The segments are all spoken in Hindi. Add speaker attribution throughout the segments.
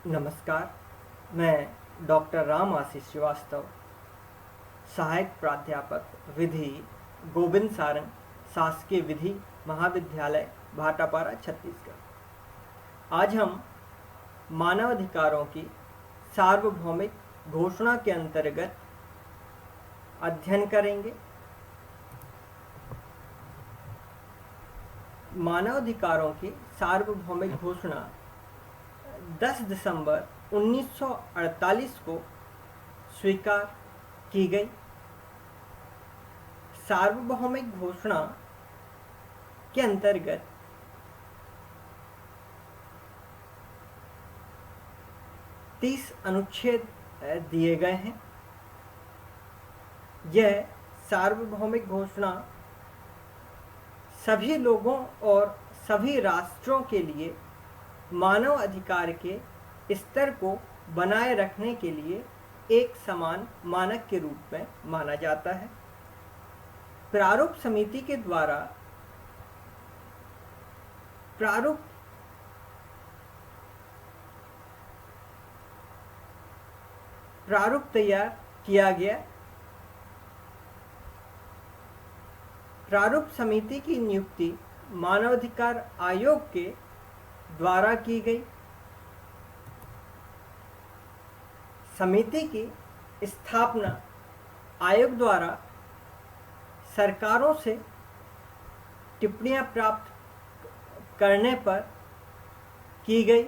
Speaker 1: नमस्कार। मैं डॉक्टर राम आशीष श्रीवास्तव, सहायक प्राध्यापक विधि, गोविंद सारंग शासकीय विधि महाविद्यालय, भाटापारा, छत्तीसगढ़। आज हम मानवाधिकारों की सार्वभौमिक घोषणा के अंतर्गत अध्ययन करेंगे। मानवाधिकारों की सार्वभौमिक घोषणा 10 दिसंबर 1948 को स्वीकार की गई। सार्वभौमिक घोषणा के अंतर्गत तीस अनुच्छेद दिए गए हैं। यह सार्वभौमिक घोषणा सभी लोगों और सभी राष्ट्रों के लिए मानव अधिकार के स्तर को बनाए रखने के लिए एक समान मानक के रूप में माना जाता है। प्रारूप समिति के द्वारा प्रारूप तैयार किया गया। प्रारूप समिति की नियुक्ति मानवाधिकार आयोग के द्वारा की गई। समिति की स्थापना आयोग द्वारा सरकारों से टिप्पणियां प्राप्त करने पर की गई।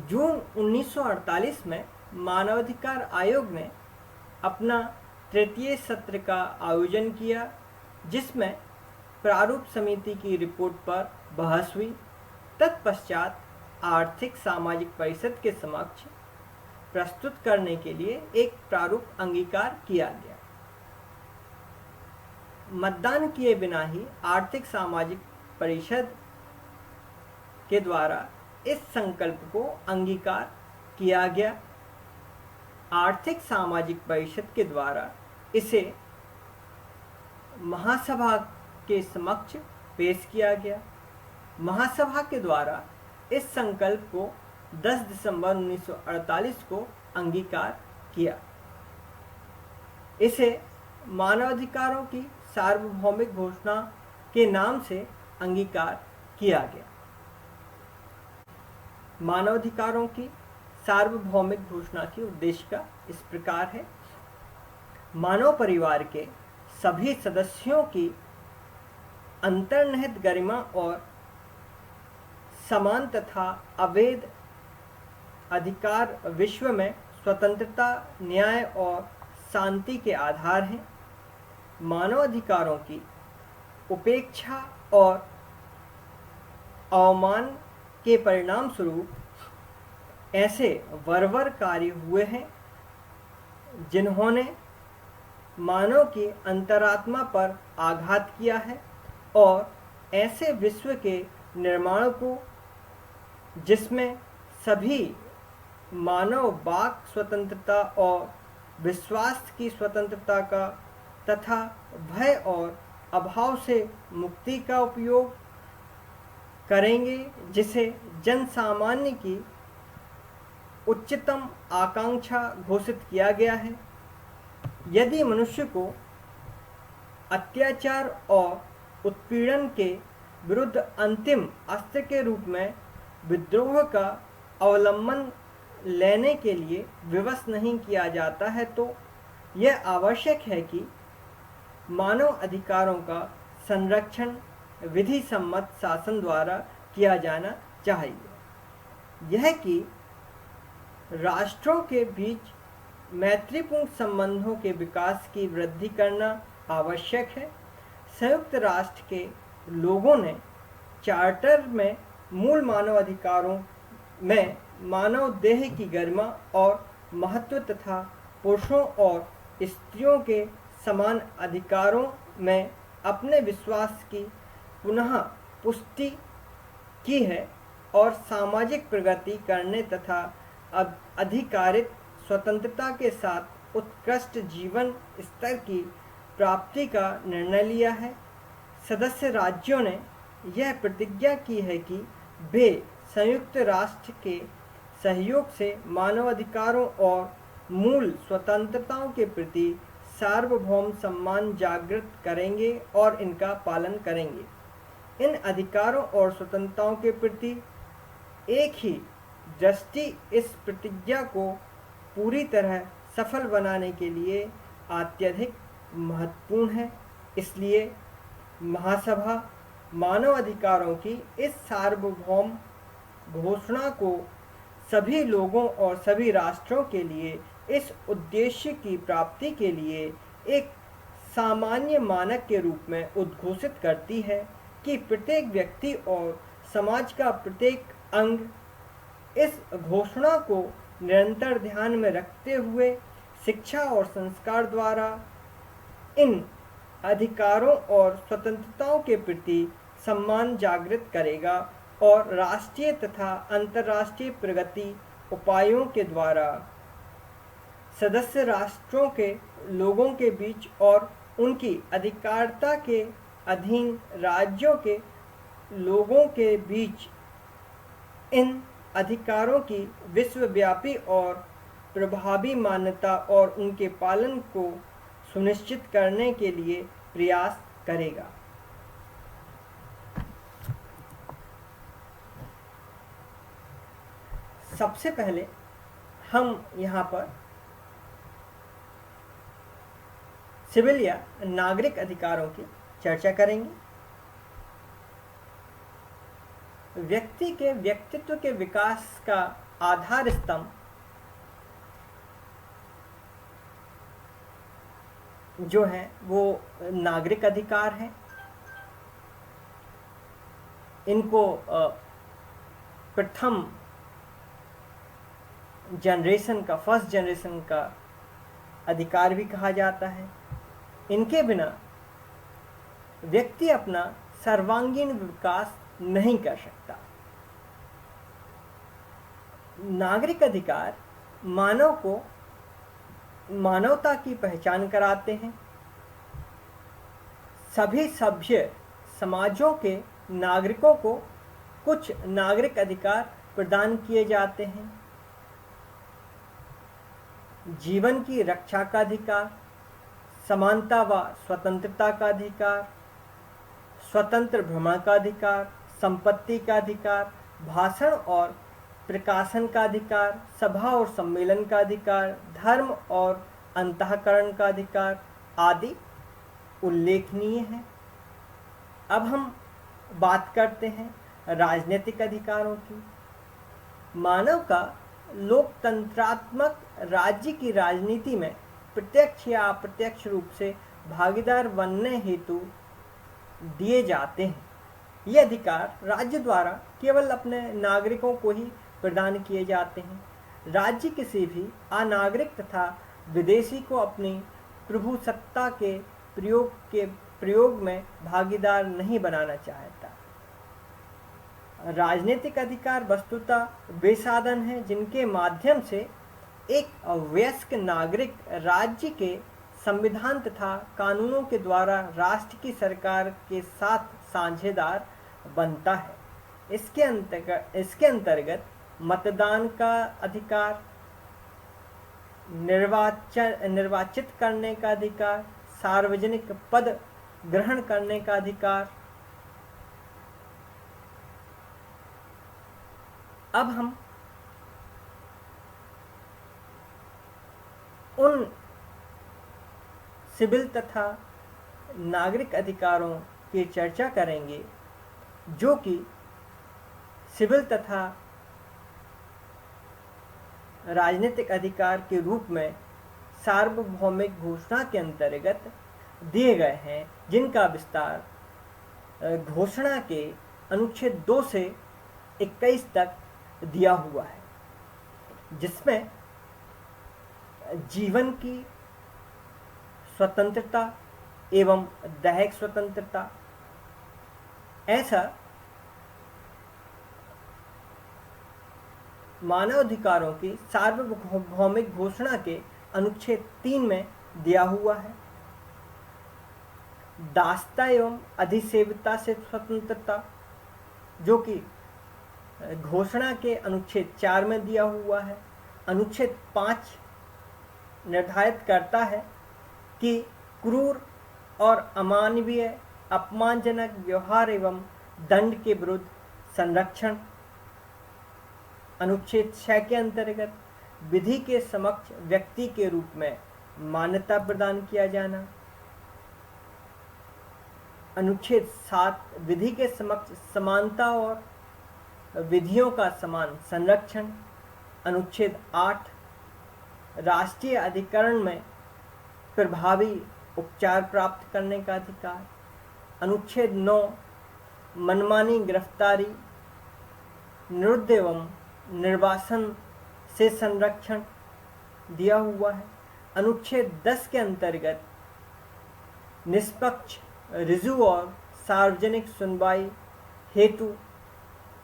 Speaker 1: जून 1948 में मानवाधिकार आयोग ने अपना तृतीय सत्र का आयोजन किया, जिसमें प्रारूप समिति की रिपोर्ट पर बहस हुई। तत्पश्चात आर्थिक सामाजिक परिषद के समक्ष प्रस्तुत करने के लिए एक प्रारूप अंगीकार किया गया। मतदान किए बिना ही आर्थिक सामाजिक परिषद के द्वारा इस संकल्प को अंगीकार किया गया। आर्थिक सामाजिक परिषद के द्वारा इसे महासभा के समक्ष पेश किया गया। महासभा के द्वारा इस संकल्प को 10 दिसंबर 1948 को अंगीकार किया। इसे मानवाधिकारों की सार्वभौमिक घोषणा के नाम से अंगीकार किया गया। मानवाधिकारों की सार्वभौमिक घोषणा के उद्देश्य का इस प्रकार है। मानव परिवार के सभी सदस्यों की अंतर्निहित गरिमा और समान तथा अभेद अधिकार विश्व में स्वतंत्रता, न्याय और शांति के आधार हैं। मानव अधिकारों की उपेक्षा और अवमान के परिणाम स्वरूप ऐसे बर्बर कार्य हुए हैं जिन्होंने मानव की अंतरात्मा पर आघात किया है, और ऐसे विश्व के निर्माण को जिसमें सभी मानव वाक स्वतंत्रता और विश्वास की स्वतंत्रता का तथा भय और अभाव से मुक्ति का उपयोग करेंगे, जिसे जन सामान्य की उच्चतम आकांक्षा घोषित किया गया है। यदि मनुष्य को अत्याचार और उत्पीड़न के विरुद्ध अंतिम अस्त्र के रूप में विद्रोह का अवलंबन लेने के लिए विवश नहीं किया जाता है, तो यह आवश्यक है कि मानव अधिकारों का संरक्षण विधि सम्मत शासन द्वारा किया जाना चाहिए। यह कि राष्ट्रों के बीच मैत्रीपूर्ण संबंधों के विकास की वृद्धि करना आवश्यक है। संयुक्त राष्ट्र के लोगों ने चार्टर में मूल मानव अधिकारों में मानव देह की गरिमा और महत्व तथा पुरुषों और स्त्रियों के समान अधिकारों में अपने विश्वास की पुनः पुष्टि की है, और सामाजिक प्रगति करने तथा अधिकारित स्वतंत्रता के साथ उत्कृष्ट जीवन स्तर की प्राप्ति का निर्णय लिया है। सदस्य राज्यों ने यह प्रतिज्ञा की है कि वे संयुक्त राष्ट्र के सहयोग से मानवाधिकारों और मूल स्वतंत्रताओं के प्रति सार्वभौम सम्मान जागृत करेंगे और इनका पालन करेंगे। इन अधिकारों और स्वतंत्रताओं के प्रति एक ही दृष्टि इस प्रतिज्ञा को पूरी तरह सफल बनाने के लिए अत्यधिक महत्वपूर्ण है। इसलिए महासभा मानव अधिकारों की इस सार्वभौम घोषणा को सभी लोगों और सभी राष्ट्रों के लिए इस उद्देश्य की प्राप्ति के लिए एक सामान्य मानक के रूप में उद्घोषित करती है कि प्रत्येक व्यक्ति और समाज का प्रत्येक अंग इस घोषणा को निरंतर ध्यान में रखते हुए शिक्षा और संस्कार द्वारा इन अधिकारों और स्वतंत्रताओं के प्रति सम्मान जागृत करेगा और राष्ट्रीय तथा अंतर्राष्ट्रीय प्रगति उपायों के द्वारा सदस्य राष्ट्रों के लोगों के बीच और उनकी अधिकारिता के अधीन राज्यों के लोगों के बीच इन अधिकारों की विश्वव्यापी और प्रभावी मान्यता और उनके पालन को सुनिश्चित करने के लिए प्रयास करेगा। सबसे पहले हम यहाँ पर सिविल या नागरिक अधिकारों की चर्चा करेंगे। व्यक्ति के व्यक्तित्व के विकास का आधार स्तंभ जो है वो नागरिक अधिकार है। इनको प्रथम जनरेशन का, फर्स्ट जनरेशन का अधिकार भी कहा जाता है। इनके बिना व्यक्ति अपना सर्वांगीण विकास नहीं कर सकता। नागरिक अधिकार मानव को मानवता की पहचान कराते हैं। सभी सभ्य समाजों के नागरिकों को कुछ नागरिक अधिकार प्रदान किए जाते हैं। जीवन की रक्षा का अधिकार, समानता व स्वतंत्रता का अधिकार, स्वतंत्र भ्रमण का अधिकार, संपत्ति का अधिकार, भाषण और प्रकाशन का अधिकार, सभा और सम्मेलन का अधिकार, धर्म और अंतःकरण का अधिकार आदि उल्लेखनीय है। अब हम बात करते हैं राजनीतिक अधिकारों की। मानव का लोकतंत्रात्मक राज्य की राजनीति में प्रत्यक्ष या अप्रत्यक्ष रूप से भागीदार बनने हेतु दिए जाते हैं। ये अधिकार राज्य द्वारा केवल अपने नागरिकों को ही प्रदान किए जाते हैं। राज्य किसी भी अनागरिक तथा विदेशी को अपनी प्रभुसत्ता के प्रयोग में भागीदार नहीं बनाना चाहता। राजनीतिक अधिकार वस्तुतः वे साधन हैं जिनके माध्यम से एक वयस्क नागरिक राज्य के संविधान तथा कानूनों के द्वारा राष्ट्र की सरकार के साथ साझेदार बनता है। इसके अंतर्गत मतदान का अधिकार, निर्वाचित करने का अधिकार, सार्वजनिक पद ग्रहण करने का अधिकार। अब हम उन सिविल तथा नागरिक अधिकारों की चर्चा करेंगे जो कि सिविल तथा राजनीतिक अधिकार के रूप में सार्वभौमिक घोषणा के अंतर्गत दिए गए हैं, जिनका विस्तार घोषणा के अनुच्छेद 2 से 21 तक दिया हुआ है, जिसमें जीवन की स्वतंत्रता एवं दैहिक स्वतंत्रता, ऐसा मानव अधिकारों की सार्वभौमिक घोषणा के अनुच्छेद 3 में दिया हुआ है। दासता एवं अधिसेविता से स्वतंत्रता, जो कि घोषणा के अनुच्छेद 4 में दिया हुआ है। अनुच्छेद 5 निर्धारित करता है कि क्रूर और अमानवीय अपमानजनक व्यवहार एवं दंड के विरुद्ध संरक्षण। अनुच्छेद 6 के अंतर्गत विधि के समक्ष व्यक्ति के रूप में मान्यता प्रदान किया जाना। अनुच्छेद 7 विधि के समक्ष समानता और विधियों का समान संरक्षण। अनुच्छेद 8 राष्ट्रीय अधिकरण में प्रभावी उपचार प्राप्त करने का अधिकार। अनुच्छेद 9 मनमानी गिरफ्तारी, निरुद्ध एवं निर्वासन से संरक्षण दिया हुआ है। अनुच्छेद 10 के अंतर्गत निष्पक्ष, ऋजु और सार्वजनिक सुनवाई हेतु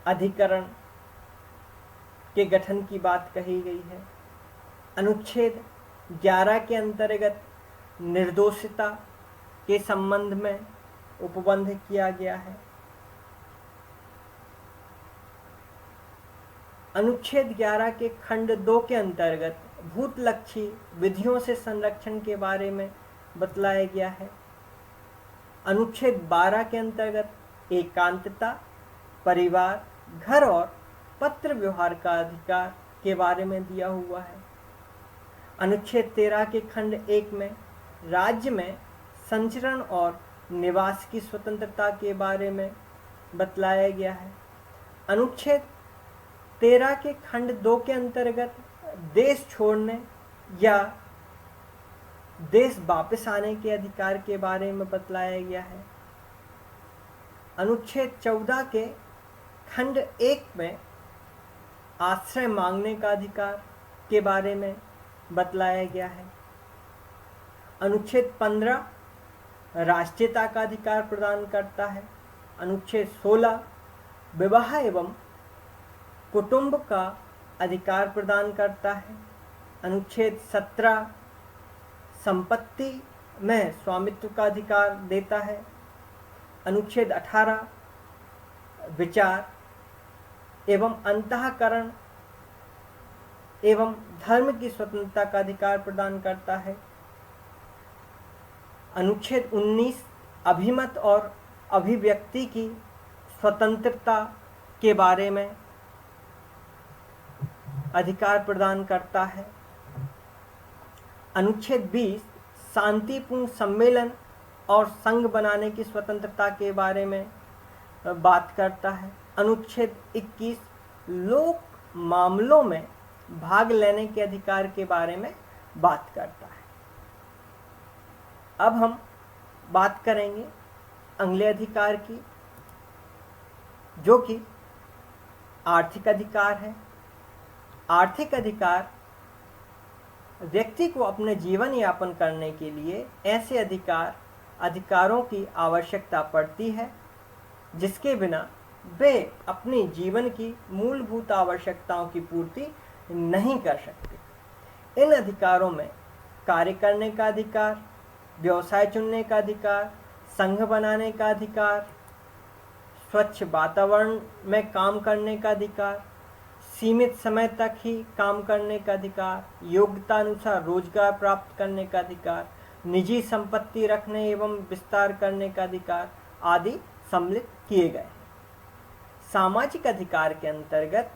Speaker 1: अधिकरण के गठन की बात कही गई है। अनुच्छेद 11 के अंतर्गत निर्दोषिता के संबंध में उपबंध किया गया है। अनुच्छेद 11 के खंड 2 के अंतर्गत भूतलक्षी विधियों से संरक्षण के बारे में बतलाया गया है। अनुच्छेद 12 के अंतर्गत एकांतता, परिवार, घर और पत्र व्यवहार का अधिकार के बारे में दिया हुआ है। अनुच्छेद 13 के खंड 1 में राज्य में संचरण और निवास की स्वतंत्रता के बारे में बतलाया गया है। अनुच्छेद 13 के खंड 2 के अंतर्गत देश छोड़ने या देश वापस आने के अधिकार के बारे में बतलाया गया है। अनुच्छेद 14 के खंड 1 में आश्रय मांगने का अधिकार के बारे में बतलाया गया है। अनुच्छेद 15 राष्ट्रीयता का अधिकार प्रदान करता है। अनुच्छेद 16 विवाह एवं कुटुंब का अधिकार प्रदान करता है। अनुच्छेद 17 संपत्ति में स्वामित्व का अधिकार देता है। अनुच्छेद 18 विचार एवं अंतःकरण एवं धर्म की स्वतंत्रता का अधिकार प्रदान करता है। अनुच्छेद 19 अभिमत और अभिव्यक्ति की स्वतंत्रता के बारे में अधिकार प्रदान करता है। अनुच्छेद 20 शांतिपूर्ण सम्मेलन और संघ बनाने की स्वतंत्रता के बारे में बात करता है। अनुच्छेद 21 लोक मामलों में भाग लेने के अधिकार के बारे में बात करता है। अब हम बात करेंगे अगले अधिकार की, जो कि आर्थिक अधिकार है। आर्थिक अधिकार व्यक्ति को अपने जीवन यापन करने के लिए ऐसे अधिकारों की आवश्यकता पड़ती है जिसके बिना वे अपनी जीवन की मूलभूत आवश्यकताओं की पूर्ति नहीं कर सकते। इन अधिकारों में कार्य करने का अधिकार, व्यवसाय चुनने का अधिकार, संघ बनाने का अधिकार, स्वच्छ वातावरण में काम करने का अधिकार, सीमित समय तक ही काम करने का अधिकार, योग्यता अनुसार रोजगार प्राप्त करने का अधिकार, निजी संपत्ति रखने एवं विस्तार करने का अधिकार आदि सम्मिलित किए गए हैं। सामाजिक अधिकार के अंतर्गत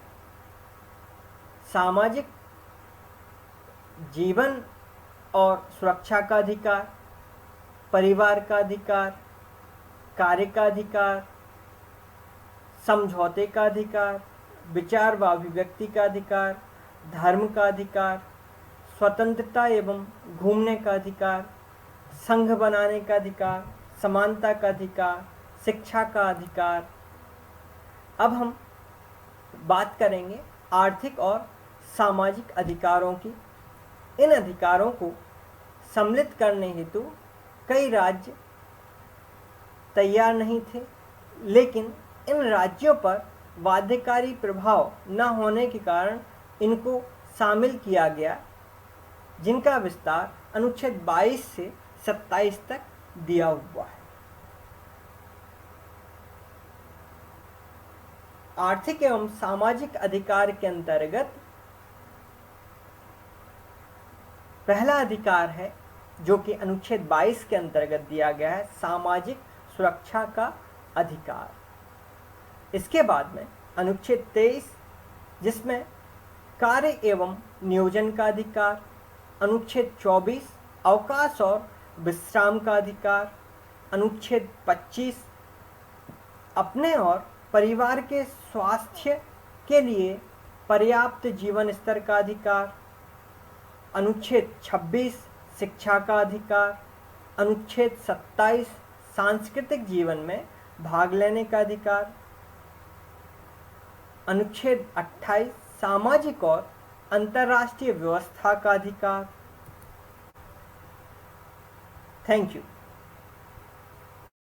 Speaker 1: सामाजिक जीवन और सुरक्षा का अधिकार, परिवार का अधिकार, कार्य का अधिकार, समझौते का अधिकार, विचार व अभिव्यक्ति का अधिकार, धर्म का अधिकार, स्वतंत्रता एवं घूमने का अधिकार, संघ बनाने का अधिकार, समानता का अधिकार, शिक्षा का अधिकार। अब हम बात करेंगे आर्थिक और सामाजिक अधिकारों की। इन अधिकारों को सम्मिलित करने हेतु कई राज्य तैयार नहीं थे, लेकिन इन राज्यों पर बाध्यकारी प्रभाव न होने के कारण इनको शामिल किया गया, जिनका विस्तार अनुच्छेद 22 से 27 तक दिया हुआ है। आर्थिक एवं सामाजिक अधिकार के अंतर्गत पहला अधिकार है जो कि अनुच्छेद 22 के अंतर्गत दिया गया है, सामाजिक सुरक्षा का अधिकार। इसके बाद में अनुच्छेद 23 जिसमें कार्य एवं नियोजन का अधिकार, अनुच्छेद 24 अवकाश और विश्राम का अधिकार, अनुच्छेद 25 अपने और परिवार के स्वास्थ्य के लिए पर्याप्त जीवन स्तर का अधिकार, अनुच्छेद 26 शिक्षा का अधिकार, अनुच्छेद 27 सांस्कृतिक जीवन में भाग लेने का अधिकार, अनुच्छेद 28 सामाजिक और अंतर्राष्ट्रीय व्यवस्था का अधिकार। Thank you.